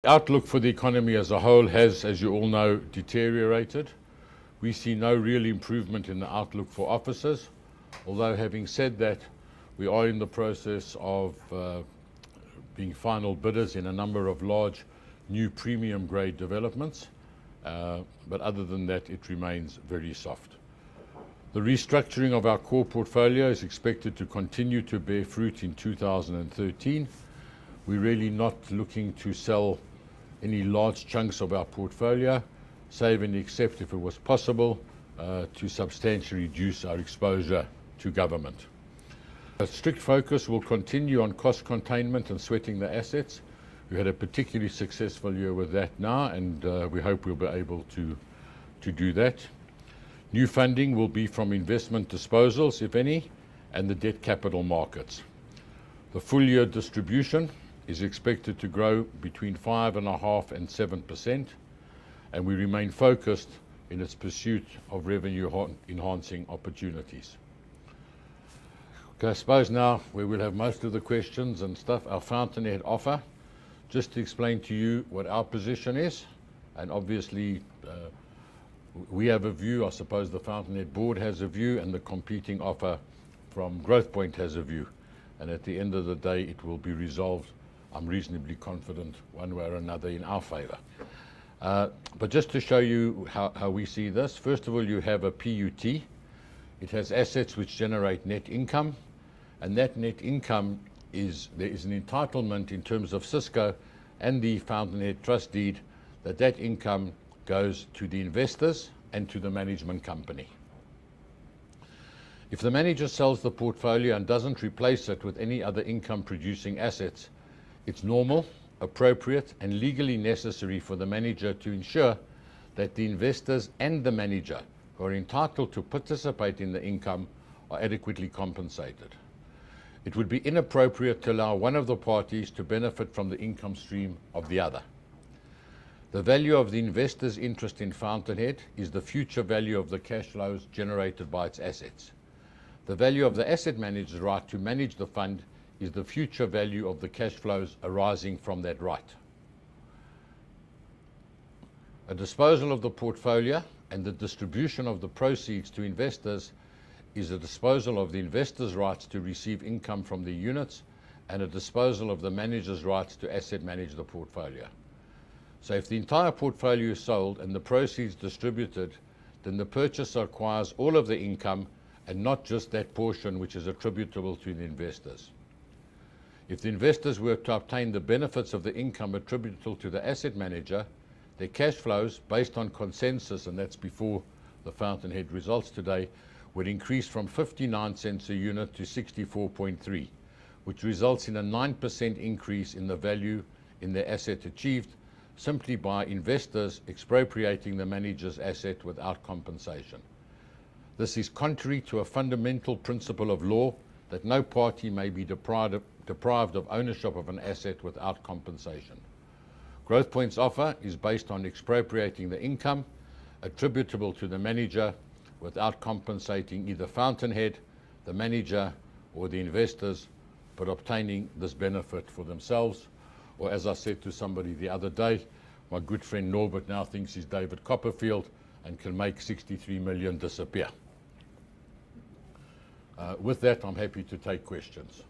Outlook for the economy as a whole has, as you all know, deteriorated. We see no real improvement in the outlook for offices, although having said that, we are in the process of being final bidders in a number of large new premium grade developments, but other than that it remains very soft. The restructuring of our core portfolio is expected to continue to bear fruit in 2013. We're really not looking to sell any large chunks of our portfolio, save and except if it was possible to substantially reduce our exposure to government. A strict focus will continue on cost containment and sweating the assets. We had a particularly successful year with that now, and we hope we'll be able to do that. New funding will be from investment disposals, if any, and the debt capital markets. The full year distribution is expected to grow between 5.5% and 7%, and we remain focused in its pursuit of revenue enhancing opportunities. Okay, I suppose now we will have most of the questions and stuff. Our Fountainhead offer, just to explain to you what our position is, and obviously we have a view, I suppose the Fountainhead board has a view, and the competing offer from Growthpoint has a view, and at the end of the day it will be resolved, I'm reasonably confident, one way or another in our favour. But just to show you how we see this, first of all you have a PUT. It has assets which generate net income, and that net income there is an entitlement in terms of Cisco and the Fountainhead trust deed that income goes to the investors and to the management company. If the manager sells the portfolio and doesn't replace it with any other income producing assets, it's normal, appropriate and legally necessary for the manager to ensure that the investors and the manager who are entitled to participate in the income are adequately compensated. It would be inappropriate to allow one of the parties to benefit from the income stream of the other. The value of the investor's interest in Fountainhead is the future value of the cash flows generated by its assets. The value of the asset manager's right to manage the fund is the future value of the cash flows arising from that right. A disposal of the portfolio and the distribution of the proceeds to investors is a disposal of the investor's rights to receive income from the units and a disposal of the manager's rights to asset manage the portfolio. So if the entire portfolio is sold and the proceeds distributed, then the purchaser acquires all of the income and not just that portion which is attributable to the investors. If the investors were to obtain the benefits of the income attributable to the asset manager, their cash flows, based on consensus, and that's before the Fountainhead results today, would increase from 59 cents a unit to 64.3, which results in a 9% increase in the value in the asset achieved simply by investors expropriating the manager's asset without compensation. This is contrary to a fundamental principle of law that no party may be deprived of ownership of an asset without compensation. Growthpoint's offer is based on expropriating the income attributable to the manager without compensating either Fountainhead, the manager, or the investors, but obtaining this benefit for themselves. Or as I said to somebody the other day, my good friend Norbert now thinks he's David Copperfield and can make 63 million disappear. With that, I'm happy to take questions.